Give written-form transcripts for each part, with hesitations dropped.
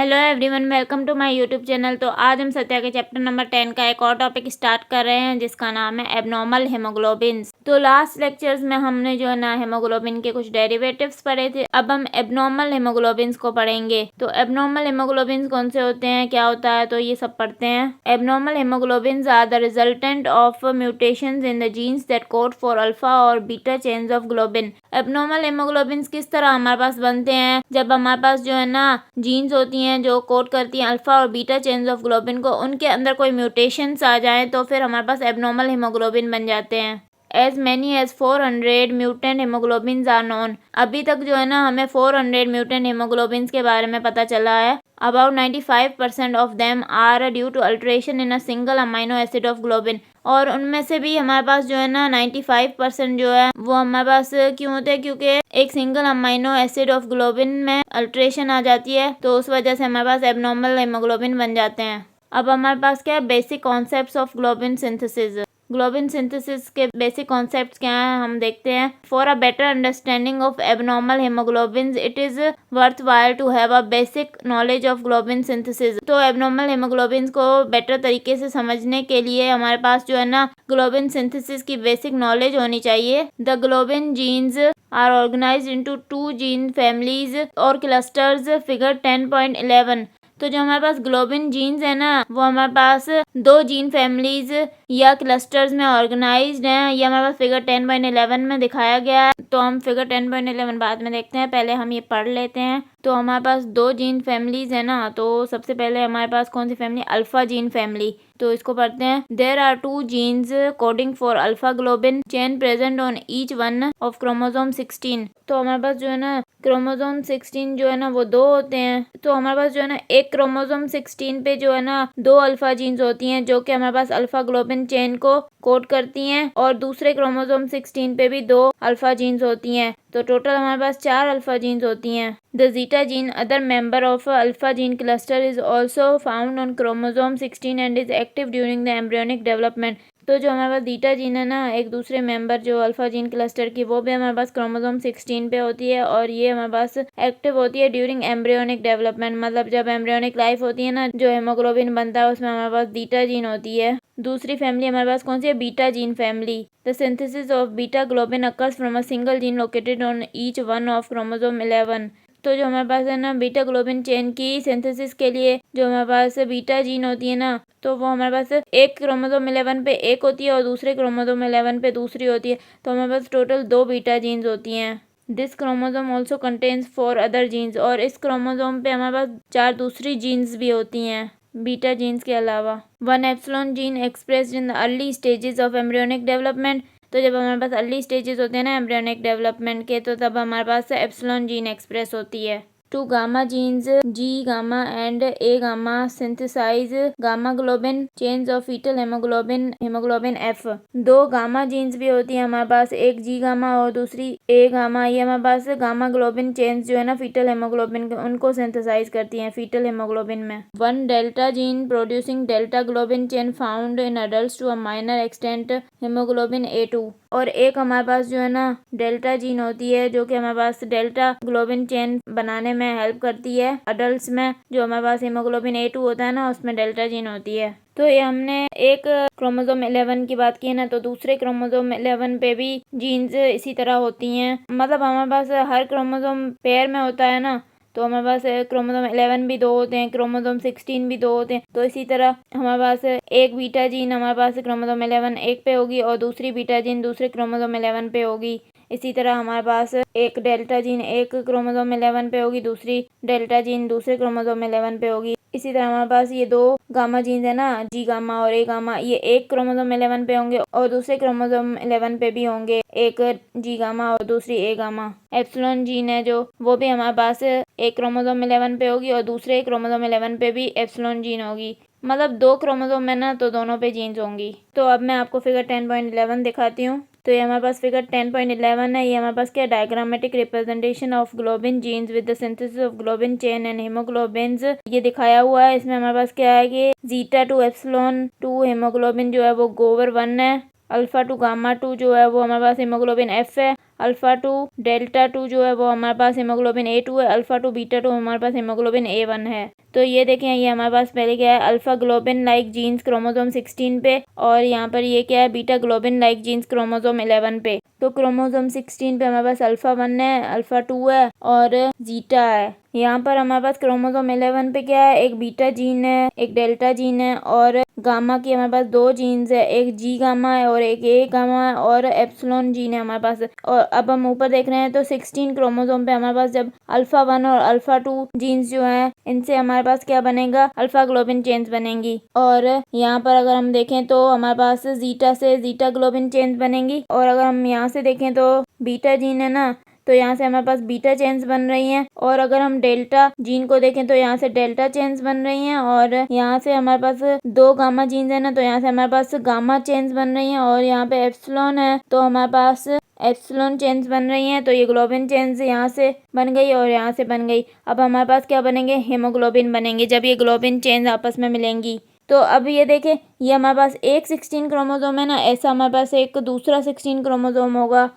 Hello everyone, welcome to my YouTube channel. तो आज हम सत्या के चैप्टर नंबर 10 का एक और टॉपिक स्टार्ट कर रहे हैं जिसका नाम है एबनॉर्मल हेमोग्लोबिन्स। तो लास्ट लेक्चर्स में हमने जो है ना हेमोग्लोबिन के कुछ डेरिवेटिव्स पढ़े थे। अब हम एबनॉर्मल हेमोग्लोबिन्स को पढ़ेंगे। तो एबनॉर्मल हेमोग्लोबिन्स कौन से होते हैं, क्या होता है, तो ये सब पढ़ते हैं। Abnormal haemoglobins are the resultant of mutations in the genes that code for alpha और beta chains of globin. Abnormal haemoglobins किस तरह हमारे पास बनते हैं, जब हमारे पास जो है ना जीन्स होती हैं जो कोड करती हैं अल्फा और बीटा चेन्स ऑफ ग्लोबिन को, उनके अंदर कोई म्यूटेशंस आ जाएं तो फिर हमारे पास एबनॉर्मल हेमोग्लोबिन बन जाते हैं। As many as 400 mutant haemoglobins are known. अभी तक जो है ना हमें 400 म्यूटेंट हेमोग्लोबिन्स के बारे में पता चला है। About 95% of them are due to alteration in a single amino acid of globin। और उनमें से भी हमारे पास जो है ना 95% जो है वो हमारे पास क्यों होते हैं, क्योंकि एक single amino acid of globin में अल्ट्रेशन आ जाती है, तो उस वजह से हमारे पास एबनॉर्मल हेमोग्लोबिन बन जाते हैं। अब हमारे पास क्या है, basic concepts of globin synthesis. Globin synthesis के बेसिक कॉन्सेप्ट्स क्या हैं हम देखते हैं। For a better understanding of abnormal haemoglobins it is worthwhile to have a basic knowledge of globin synthesis. तो एबनॉर्मल हेमोग्लोबिन्स को बेटर तरीके से समझने के लिए हमारे पास जो है ना ग्लोबिन सिंथेसिस की बेसिक नॉलेज होनी चाहिए। The globin genes are organised into 2 gene families और क्लस्टर्स, फिगर 10.11। तो जो हमारे पास ग्लोबिन जीन्स है ना वो हमारे पास 2 जीन फैमिलीज या क्लस्टर्स में ऑर्गेनाइज्ड हैं। ये हमारे पास फिगर 10.11 में दिखाया गया है। तो हम फिगर 10.11 बाद में देखते हैं, पहले हम ये पढ़ लेते हैं। तो हमारे पास 2 जीन फैमिलीज है ना, तो सबसे पहले हमारे पास कौन सी फैमिली, अल्फा जीन फैमिली। तो इसको पढ़ते हैं। There are 2 genes coding for alpha globin chain present on each one of chromosome 16। तो हमारे पास जो है ना क्रोमोसोम 16 जो है ना वो 2 होते हैं। तो हमारे पास जो है ना एक क्रोमोसोम 16 पे जो है ना 2 अल्फा जीन्स होती हैं जो कि हमारे पास अल्फा ग्लोबिन चेन को कोड करती हैं, और दूसरे क्रोमोसोम 16 पे भी 2 अल्फा जीन्स होती हैं। तो टोटल हमारे पास 4 अल्फा जीन्स होती हैं। The zeta gene, other member of alpha gene cluster, is also found on chromosome 16 and is active during the embryonic development. तो जो हमारे पास बीटा जीन है ना, एक दूसरे मेंबर जो अल्फा जीन क्लस्टर की, वो भी हमारे पास क्रोमोसोम 16 पे होती है, और ये हमारे पास एक्टिव होती है ड्यूरिंग एम्ब्रियोनिक डेवलपमेंट। मतलब जब एम्ब्रियोनिक लाइफ होती है ना, जो हेमोग्लोबिन बनता है उसमें हमारे पास बीटा जीन होती है। दूसरी फैमिली हमारे पास कौन सी है, beta gene family. The synthesis of beta globin occurs from a single gene located on each one of chromosome 11। तो जो हमारे पास है ना बीटा ग्लोबिन चेन की सिंथेसिस के लिए जो हमारे पास बीटा जीन होती है ना, तो वो हमारे पास एक क्रोमोसोम 11 पे एक होती है और दूसरे क्रोमोसोम 11 पे दूसरी होती है। तो हमारे पास टोटल 2 बीटा जीन्स होती हैं। This chromosome also contains 4 other genes. और इस क्रोमोसोम पे हमारे पास 4 दूसरी जीन्स भी होती हैं बीटा जीन्स के अलावा। 1 epsilon gene expressed in the early stages of embryonic development. तो जब हमारे पास अर्ली स्टेजेस होते हैं ना एम्ब्रियोनिक डेवलपमेंट के, तो तब हमारे पास एप्सिलॉन जीन एक्सप्रेस होती है। 2 gamma genes G gamma and A gamma synthesise gamma globin chains of foetal haemoglobin haemoglobin F. 2 gamma genes भी होती है हमारे पास, एक जी गामा और दूसरी ए गामा। ये हमारे पास गामा ग्लोबिन चेन्स जो है ना फीटल हेमोग्लोबिन उनको सिंथेसाइज करती हैं फीटल हेमोग्लोबिन में। 1 delta gene producing delta globin chain found in adults to a minor extent haemoglobin A2। और एक हमारे पास जो है ना डेल्टा जीन होती है जो कि हमारे पास डेल्टा ग्लोबिन चेन बनाने में हेल्प करती है अडल्ट्स में। जो हमारे पास हेमोग्लोबिन A2 होता है ना उसमें डेल्टा जीन होती है। तो ये हमने एक क्रोमोसोम 11 की बात की है ना, तो दूसरे क्रोमोसोम 11 पे भी जीन्स इसी तरह होती हैं। मतलब हमारे पास हर क्रोमोसोम पेयर में होता है ना, तो हमारे पास क्रोमोसोम 11 भी 2 होते हैं, क्रोमोसोम 16 भी 2 होते हैं। तो इसी तरह हमारे पास एक बीटा जीन हमारे पास क्रोमोसोम 11 एक पे होगी और दूसरी बीटा जीन दूसरे क्रोमोसोम 11 पे होगी। इसी तरह हमारे पास एक डेल्टा जीन एक क्रोमोसोम 11 पे होगी, दूसरी डेल्टा जीन दूसरे क्रोमोसोम 11 पे होगी। इसी तरह हमारे पास ये 2 गामा जीन्स है ना, जी गामा और ए गामा, ये एक क्रोमोसोम 11 पे होंगे और दूसरे क्रोमोसोम 11 पे भी होंगे, एक जी गामा और दूसरी ए गामा। एप्सिलॉन जीन है जो वो भी हमारे पास एक क्रोमोसोम 11 पे होगी और दूसरे क्रोमोसोम 11 पे भी एप्सिलॉन जीन होगी। मतलब 2 क्रोमोसोम है ना, तो दोनों पे जीन्स होंगी। तो अब मैं आपको फिगर 10.11 दिखाती हूँ। तो ये हमारे पास फिगर 10.11 है। ये हमारे पास क्या, diagrammatic representation of globin genes with the synthesis of globin chain and haemoglobins ये दिखाया हुआ है। इसमें हमारे पास क्या है कि zeta two epsilon two haemoglobin जो है वो गोवर 1 है, अल्फा टू गामा 2 जो है वो हमारे पास हेमोग्लोबिन एफ है, अल्फ़ा 2 डेल्टा 2 जो है वो हमारे पास हीमोग्लोबिन A2 है, अल्फ़ा 2 बीटा 2 हमारे पास हीमोग्लोबिन A1 है। तो ये देखें, ये हमारे पास पहले क्या है, alpha globin like genes chromosome 16 पे, और यहाँ पर ये क्या है, beta globin like genes chromosome 11 पे। तो क्रोमोसोम 16 पे हमारे पास अल्फ़ा 1 है, अल्फ़ा 2 है और जीटा है। यहाँ पर हमारे पास क्रोमोसोम 11 पे क्या है, एक बीटा जीन है, एक डेल्टा जीन है और गामा की हमारे पास 2 जीन्स है, एक जी गामा है और एक ए गामा है और एप्सिलॉन जीन है हमारे पास। और अब हम ऊपर देख रहे हैं तो 16 क्रोमोसोम पे हमारे पास जब अल्फ़ा 1 और अल्फ़ा 2 जीन्स जो है, इनसे हमारे पास क्या बनेगा, अल्फ़ा ग्लोबिन चेन्स बनेंगी। और यहाँ पर अगर हम देखें तो हमारे पास जीटा से जीटा ग्लोबिन चेन्स बनेंगी। और अगर हम यहाँ से देखें तो बीटा जीन है ना, तो यहाँ से हमारे पास बीटा चेन्स बन रही हैं। और अगर हम डेल्टा जीन को देखें तो यहाँ से डेल्टा चेन्स बन रही हैं। और यहाँ से हमारे पास 2 गामा जीन्स है ना, तो यहाँ से हमारे पास गामा चेन्स बन रही हैं। और यहाँ पे एप्सिलॉन है तो हमारे पास एप्सिलॉन चेन्स बन रही हैं। तो ये ग्लोबिन चेन्स यहाँ से बन गई और यहाँ से बन गई। अब हमारे पास क्या बनेंगे, हीमोग्लोबिन बनेंगे जब ये ग्लोबिन चेन्स आपस में मिलेंगी। तो अब ये देखें, ये हमारे पास एक 16 क्रोमोसोम है ना, ऐसा हमारे पास एक दूसरा 16 क्रोमोसोम होगा।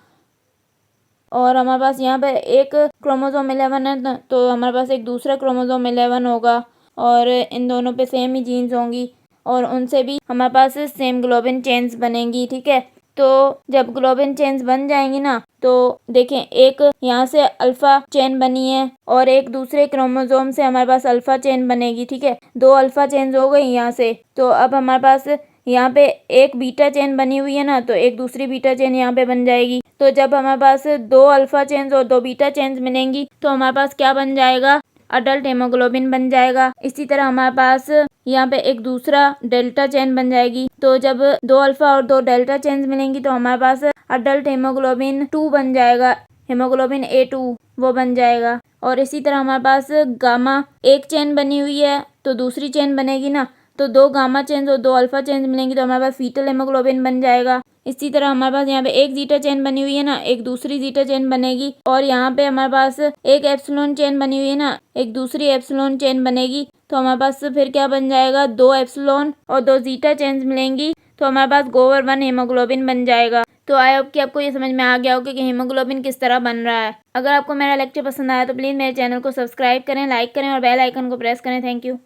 और हमारे पास यहाँ पे एक क्रोमोसोम 11 है ना, तो हमारे पास एक दूसरा क्रोमोसोम 11 होगा और इन दोनों पे सेम ही जीन्स होंगी और उनसे भी हमारे पास सेम ग्लोबिन चेन्स बनेंगी। ठीक है, तो जब ग्लोबिन चेन्स बन जाएंगी ना, तो देखें, एक यहाँ से अल्फ़ा चेन बनी है और एक दूसरे क्रोमोसोम से हमारे पास अल्फ़ा चेन बनेगी। ठीक है, 2 अल्फ़ा चेन्स हो गई यहाँ से। तो अब हमारे पास यहाँ पे एक बीटा चेन बनी हुई है ना, तो एक दूसरी बीटा चेन यहाँ पे बन जाएगी। तो जब हमारे पास 2 अल्फ़ा चेन्स और 2 बीटा चेन्स मिलेंगी तो हमारे पास क्या बन जाएगा, अडल्ट हेमोग्लोबिन बन जाएगा। इसी तरह हमारे पास यहाँ पे एक दूसरा डेल्टा चेन बन जाएगी। तो जब 2 अल्फ़ा और 2 डेल्टा चेन्स मिलेंगी तो हमारे पास अडल्ट हेमोग्लोबिन 2 बन जाएगा, हेमोग्लोबिन A2 वो बन जाएगा। और इसी तरह हमारे पास गामा एक चेन बनी हुई है तो दूसरी चेन बनेगी ना, तो 2 गामा चेन्स और 2 अल्फ़ा चेन्स मिलेंगी तो हमारे पास फीटल हेमोग्लोबिन बन जाएगा। इसी तरह हमारे पास यहाँ पे एक जीटा चेन बनी हुई है ना, एक दूसरी जीटा चेन बनेगी। और यहाँ पे हमारे पास एक एप्सिलॉन चेन बनी हुई है ना, एक दूसरी एप्सिलॉन चेन बनेगी। तो हमारे पास फिर क्या बन जाएगा, 2 एप्सिलॉन और 2 जीटा चेन्स मिलेंगी तो हमारे पास गोवर 1 हेमोग्लोबिन बन जाएगा। तो आई होप कि आपको ये समझ में आ गया होगा कि हीमोग्लोबिन किस तरह बन रहा है। अगर आपको मेरा लेक्चर पसंद आया तो प्लीज़ मेरे चैनल को सब्सक्राइब करें, लाइक करें और बेल आइकन को प्रेस करें। Thank you.